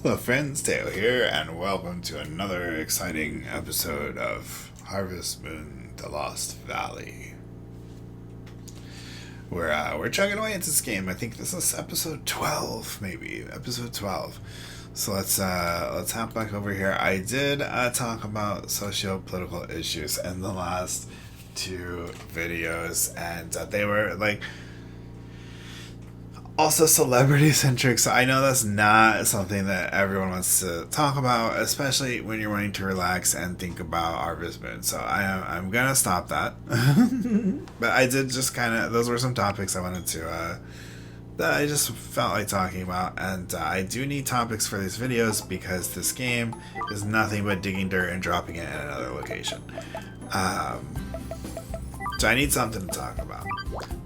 Hello friends, Dale here, and welcome to another exciting episode of Harvest Moon, The Lost Valley. We're chugging away at this game. I think this is episode 12, maybe. Episode 12. So let's hop back over here. I did talk about socio-political issues in the last two videos, and they were like also celebrity centric, so I know that's not something that everyone wants to talk about, especially when you're wanting to relax and think about Harvest Moon. So I'm gonna stop that. But I did just kind of, those were some topics I wanted to that I just felt like talking about, and I do need topics for these videos because this game is nothing but digging dirt and dropping it in another location. So I need something to talk about.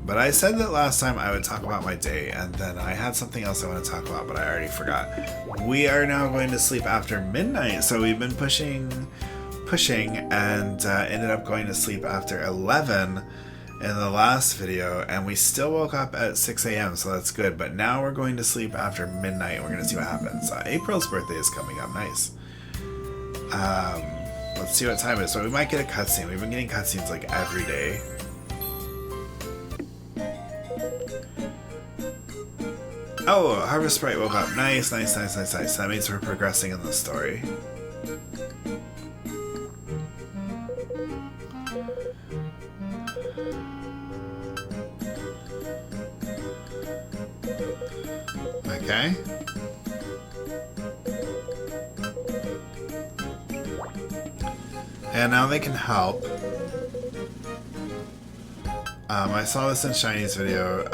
But I said that last time I would talk about my day, and then I had something else I want to talk about, but I already forgot. We are now going to sleep after midnight, so we've been pushing, and ended up going to sleep after 11 in the last video, and we still woke up at 6 a.m., so that's good. But now we're going to sleep after midnight, and we're going to see what happens. April's birthday is coming up, nice. Let's see what time it is. So we might get a cutscene. We've been getting cutscenes like every day. Oh, Harvest Sprite woke up. Nice. That means we're progressing in the story. Okay. And now they can help. I saw this in Shiny's video,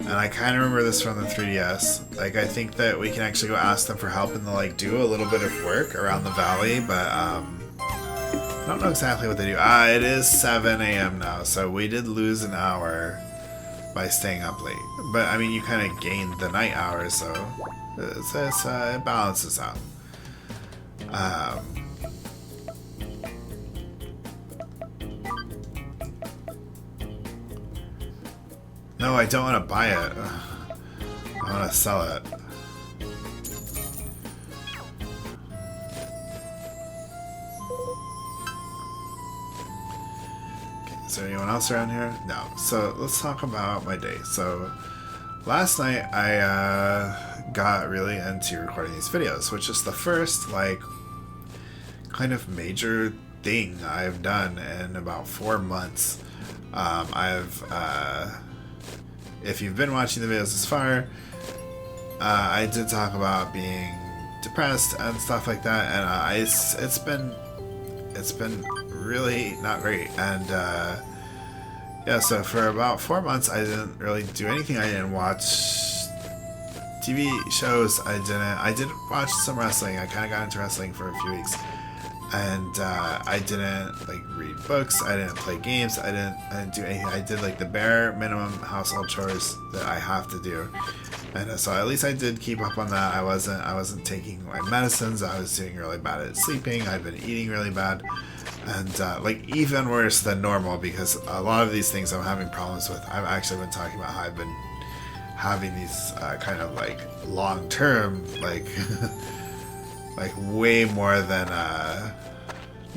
and I kind of remember this from the 3DS. Like, I think that we can actually go ask them for help and they'll, like, do a little bit of work around the valley, but, I don't know exactly what they do. It is 7 a.m. now, so we did lose an hour by staying up late. But, I mean, you kind of gained the night hours, so it balances out. No, I don't want to buy it. I want to sell it. Okay, is there anyone else around here? No. So let's talk about my day. So last night I got really into recording these videos, which is the first like kind of major thing I've done in about 4 months. If you've been watching the videos this far, I did talk about being depressed and stuff like that, and it's been really not great. And yeah, so for about 4 months, I didn't really do anything. I didn't watch TV shows. I did watch some wrestling. I kind of got into wrestling for a few weeks. And I didn't like read books. I didn't play games. I didn't do anything. I did like the bare minimum household chores that I have to do, and so at least I did keep up on that. I wasn't taking my medicines. I was doing really bad at sleeping. I've been eating really bad, and like even worse than normal because a lot of these things I'm having problems with. I've actually been talking about how I've been having these kind of like long term like. Like way more than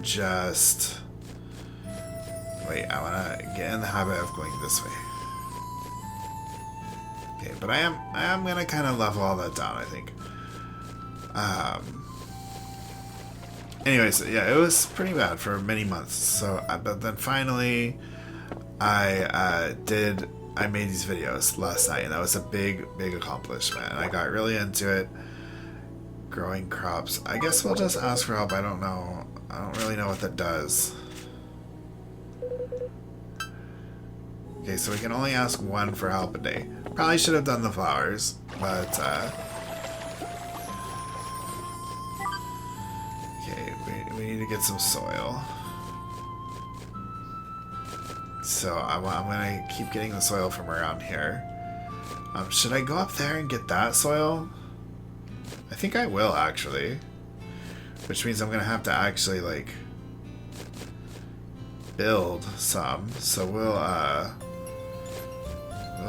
just wait, I want to get in the habit of going this way. Okay, but I am gonna kind of level all that down, I think. Anyways, yeah, it was pretty bad for many months. So but then finally I made these videos last night, and that was a big accomplishment. I got really into it. Growing crops. I guess we'll just ask for help. I don't know. I don't really know what that does. Okay, so we can only ask one for help a day. Probably should have done the flowers, but okay, we need to get some soil. So I'm gonna keep getting the soil from around here. Should I go up there and get that soil? I think I will, actually. Which means I'm gonna have to actually, like, build some. So we'll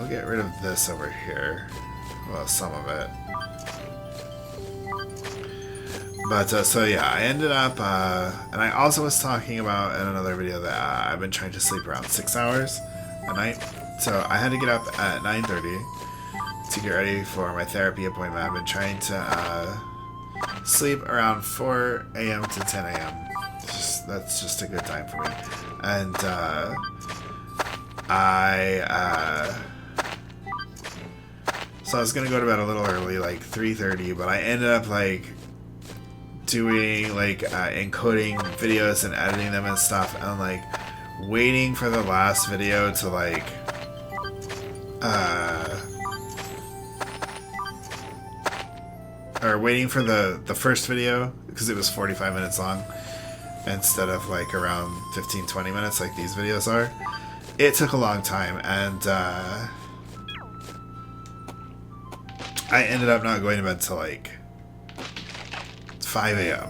get rid of this over here. Well, some of it. But so yeah, I ended up, and I also was talking about in another video that I've been trying to sleep around 6 hours a night. So I had to get up at 9:30 to get ready for my therapy appointment. I've been trying to sleep around 4 a.m. to 10 a.m. That's just a good time for me. And so I was gonna go to bed a little early, like 3:30, but I ended up like doing like encoding videos and editing them and stuff, and like waiting for the last video to like or waiting for the first video, because it was 45 minutes long instead of like around 15-20 minutes like these videos are. It took a long time, and I ended up not going to bed till like 5 a.m.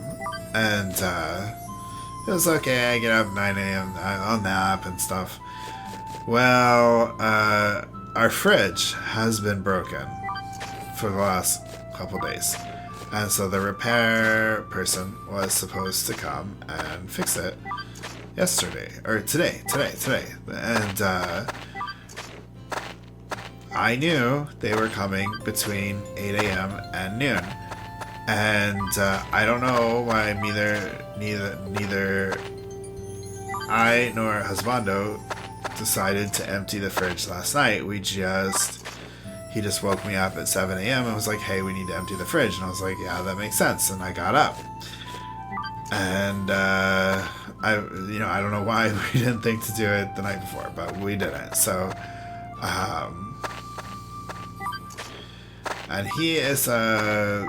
and it was okay. I get up 9 a.m. I'll nap and stuff. Well, our fridge has been broken for the last couple days, and so the repair person was supposed to come and fix it yesterday, or today, and I knew they were coming between 8 a.m. and noon, and I don't know why neither I nor Husbando decided to empty the fridge last night. He just woke me up at 7 a.m. and was like, hey, we need to empty the fridge. And I was like, yeah, that makes sense. And I got up. And, I don't know why we didn't think to do it the night before, but we didn't. So, and he is, I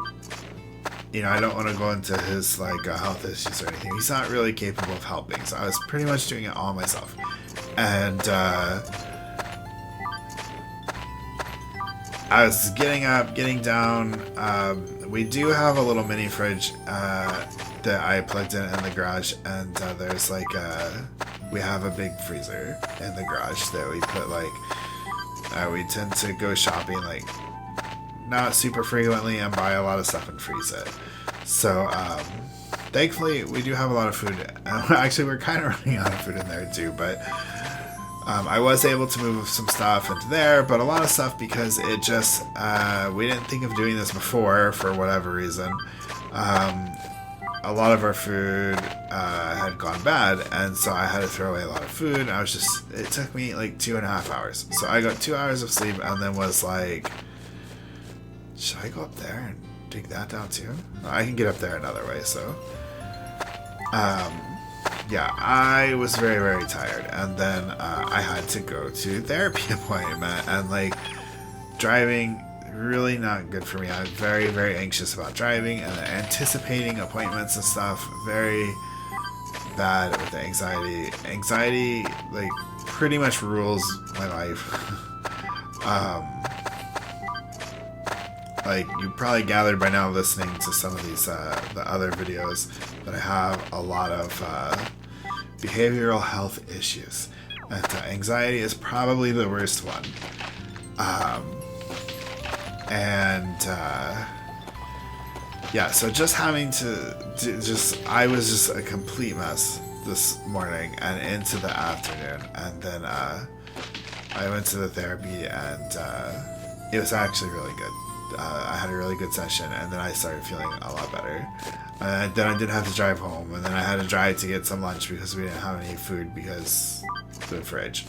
don't want to go into his, like, health issues or anything. He's not really capable of helping. So I was pretty much doing it all myself. And, I was getting up, getting down. We do have a little mini fridge that I plugged in the garage, and there's like we have a big freezer in the garage that we put like we tend to go shopping like not super frequently and buy a lot of stuff and freeze it. So thankfully we do have a lot of food. Actually, we're kind of running out of food in there too, but I was able to move some stuff into there, but a lot of stuff because it just, we didn't think of doing this before for whatever reason. A lot of our food had gone bad, and so I had to throw away a lot of food. It took me like 2.5 hours. So I got 2 hours of sleep and then was like, should I go up there and dig that down too? I can get up there another way, so. Yeah, I was very, very tired, and then I had to go to therapy appointment, and like driving, really not good for me. I'm very, very anxious about driving and anticipating appointments and stuff. Very bad with the anxiety. Anxiety like pretty much rules my life. Like you probably gathered by now listening to some of these the other videos that I have a lot of behavioral health issues, and anxiety is probably the worst one. Yeah, so just having to I was just a complete mess this morning and into the afternoon, and then I went to the therapy, and it was actually really good. I had a really good session, and then I started feeling a lot better. And then I didn't have to drive home, and then I had to drive to get some lunch because we didn't have any food because of the fridge.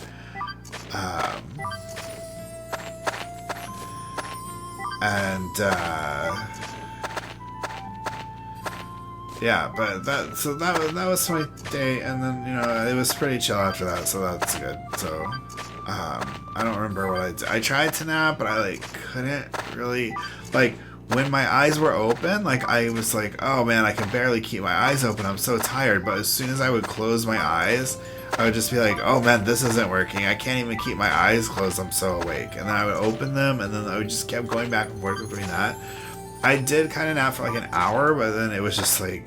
Yeah, but that was my day, and then it was pretty chill after that, so that's good. So I don't remember what I did. I tried to nap, but I couldn't really when my eyes were open, I was like, oh man, I can barely keep my eyes open. I'm so tired. But as soon as I would close my eyes, I would just be like, oh man, this isn't working. I can't even keep my eyes closed. I'm so awake. And then I would open them, and then I would just kept going back and forth between that. I did kind of nap for an hour, but then it was just it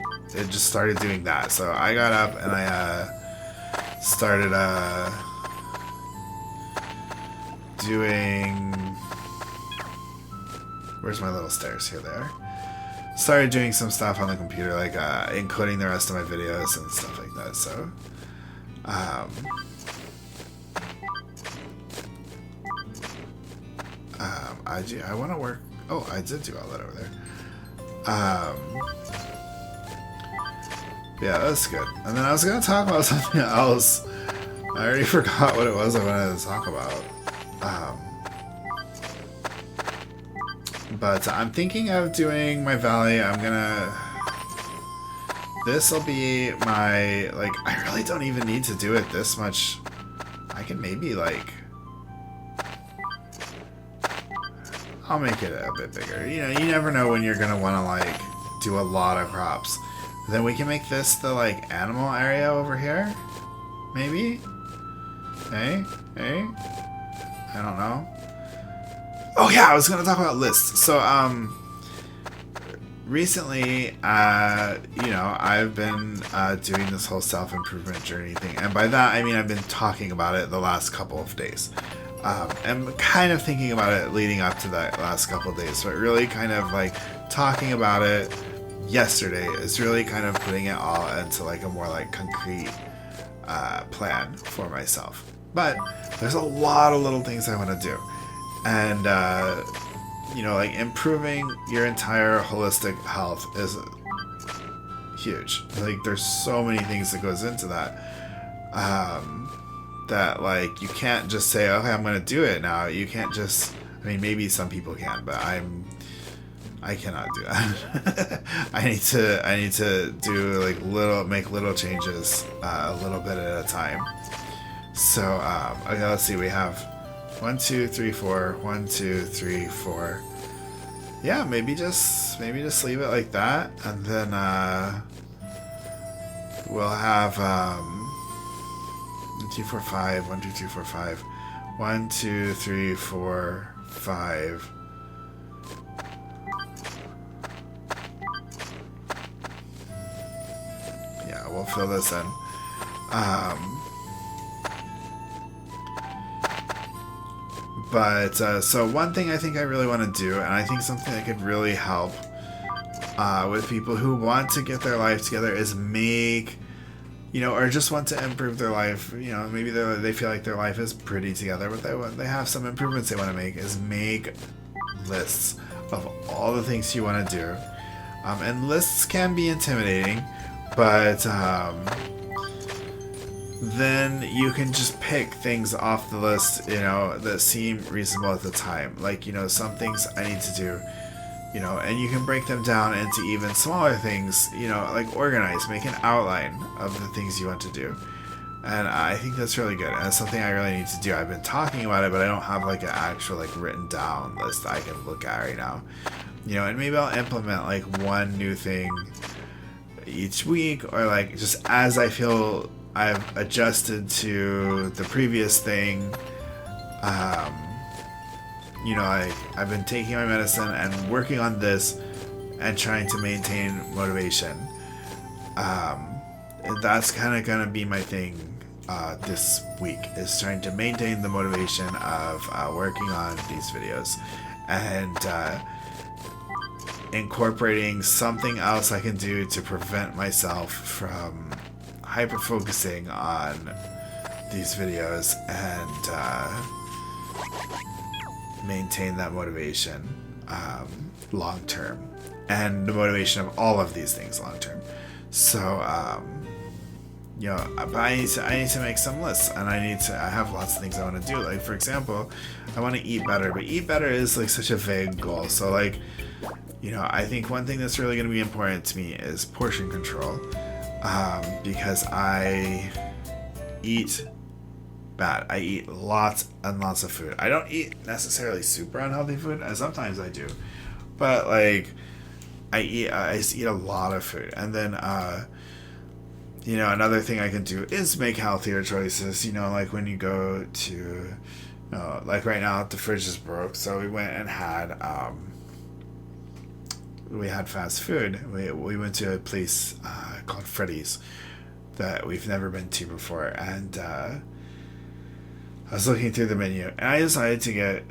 just started doing that. So I got up and I started doing. Where's my little stairs? Here they are. started doing some stuff on the computer, like encoding the rest of my videos and stuff like that. So, I want to work. Oh, I did do all that over there. Yeah, that's good. And then I was gonna talk about something else. I already forgot what it was I wanted to talk about. But I'm thinking of doing my valley. This'll be my, like, I really don't even need to do it this much. I can maybe, like, I'll make it a bit bigger. You know, you never know when you're gonna want to, like, do a lot of crops. Then we can make this the, like, animal area over here? Maybe? Hey? Hey? I don't know. Oh yeah, I was gonna talk about lists. So, recently, you know, I've been doing this whole self-improvement journey thing. And by that, I mean I've been talking about it the last couple of days. And kind of thinking about it leading up to that last couple of days. But really kind of, like, talking about it yesterday is really kind of putting it all into, like, a more, like, concrete plan for myself. But there's a lot of little things I want to do. And, you know, like, improving your entire holistic health is huge. Like, there's so many things that goes into that. That, like, you can't just say, okay, I'm going to do it now. You can't just, I mean, maybe some people can, but I cannot do that. I need to do, like, make little changes, a little bit at a time. So, okay, let's see, we have 1, 2, 3, 4, 1, 2, 3, 4. Yeah, maybe just leave it like that, and then, we'll have, 1, 2, 4, 5, 1, 2, 3, 4, 5, 1, 2, 3, 4, 5. Yeah, we'll fill this in. But, so one thing I think I really want to do, and I think something that could really help with people who want to get their life together is make, you know, or just want to improve their life, you know, maybe they feel like their life is pretty together, but they have some improvements they want to make, is make lists of all the things you want to do. And lists can be intimidating, but then you can just pick things off the list, you know, that seem reasonable at the time. Like, you know, some things I need to do, you know, and you can break them down into even smaller things, you know, like organize, make an outline of the things you want to do. And I think that's really good. And it's something I really need to do. I've been talking about it, but I don't have, like, an actual, like, written down list I can look at right now. You know, and maybe I'll implement, like, one new thing each week, or, like, just as I feel I've adjusted to the previous thing. You know, I've been taking my medicine and working on this and trying to maintain motivation. That's kind of gonna be my thing this week, is trying to maintain the motivation of working on these videos and incorporating something else I can do to prevent myself from hyper focusing on these videos and maintain that motivation long term, and the motivation of all of these things long term. So you know, but I need to make some lists, and I have lots of things I want to do. Like, for example, I want to eat better, but eat better is, like, such a vague goal. So, like, you know, I think one thing that's really going to be important to me is portion control. Because I eat bad. I eat lots and lots of food. I don't eat necessarily super unhealthy food, and sometimes I do, but, like, I just eat a lot of food. And then, you know, another thing I can do is make healthier choices. You know, like when you go to, like right now the fridge is broke, so we went and had, we had fast food. We went to a place called Freddy's that we've never been to before, and I was looking through the menu, and I decided to get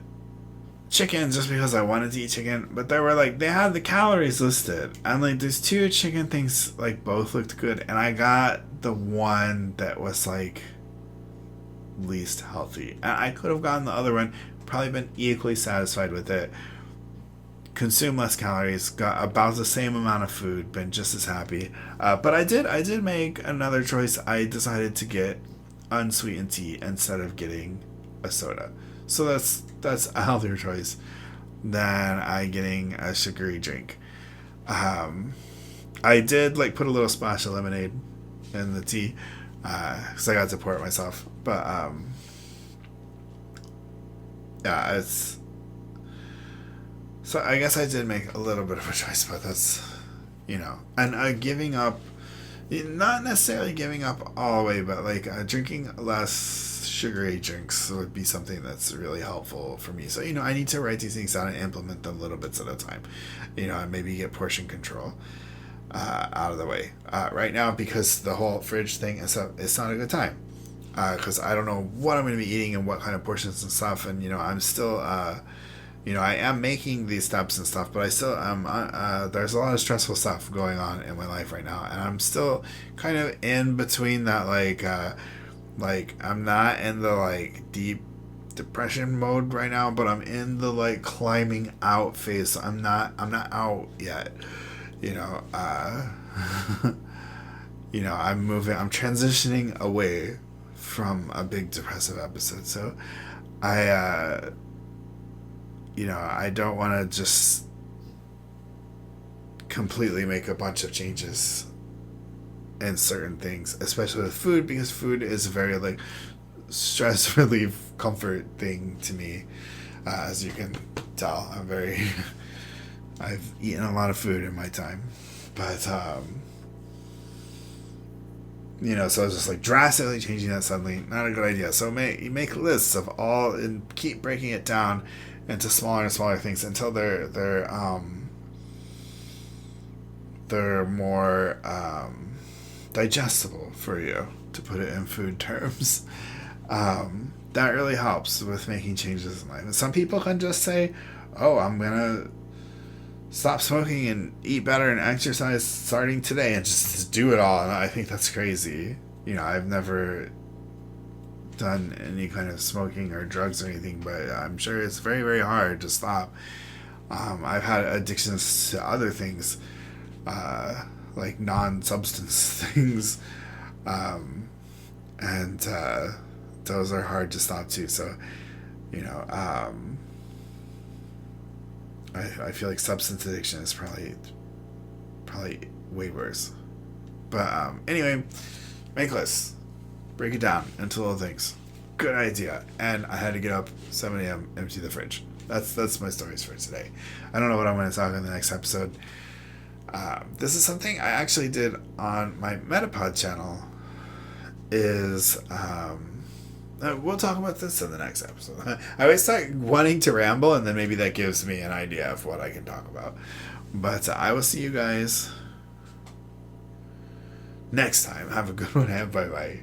chicken just because I wanted to eat chicken, but they were like, they had the calories listed, and like these two chicken things like both looked good, and I got the one that was like least healthy, and I could have gotten the other one, probably been equally satisfied with it, consumed less calories, got about the same amount of food, been just as happy. But I did make another choice. I decided to get unsweetened tea instead of getting a soda. So that's a healthier choice than I getting a sugary drink. I did like put a little splash of lemonade in the tea because I got to pour it myself. But yeah, it's. So I guess I did make a little bit of a choice, but that's, and giving up, not necessarily giving up all the way, but like drinking less sugary drinks would be something that's really helpful for me. So, I need to write these things down and implement them little bits at a time, and maybe get portion control out of the way. Right now, because the whole fridge thing and stuff, it's not a good time. Because I don't know what I'm going to be eating and what kind of portions and stuff, and I'm still I am making these steps and stuff, but I still am. There's a lot of stressful stuff going on in my life right now, and I'm still kind of in between that. Like I'm not in the like deep depression mode right now, but I'm in the like climbing out phase. So I'm not out yet. I'm moving. I'm transitioning away from a big depressive episode. So I don't want to just completely make a bunch of changes in certain things, especially with food, because food is a very like stress relief comfort thing to me. As you can tell, I've eaten a lot of food in my time, but so it's just like drastically changing that suddenly, not a good idea. So make lists of all and keep breaking it down into smaller and smaller things until they're more digestible for you, to put it in food terms. That really helps with making changes in life. And some people can just say, "Oh, I'm gonna stop smoking and eat better and exercise starting today," and just do it all. And I think that's crazy. I've never done any kind of smoking or drugs or anything, but I'm sure it's very, very hard to stop. I've had addictions to other things, like non-substance things, and those are hard to stop too. So, I feel like substance addiction is probably way worse. But anyway, make lists. Break it down into little things. Good idea. And I had to get up 7 a.m., empty the fridge. That's my stories for today. I don't know what I'm going to talk in the next episode. This is something I actually did on my Metapod channel. We'll talk about this in the next episode. I always start wanting to ramble, and then maybe that gives me an idea of what I can talk about. But I will see you guys next time. Have a good one, and bye-bye.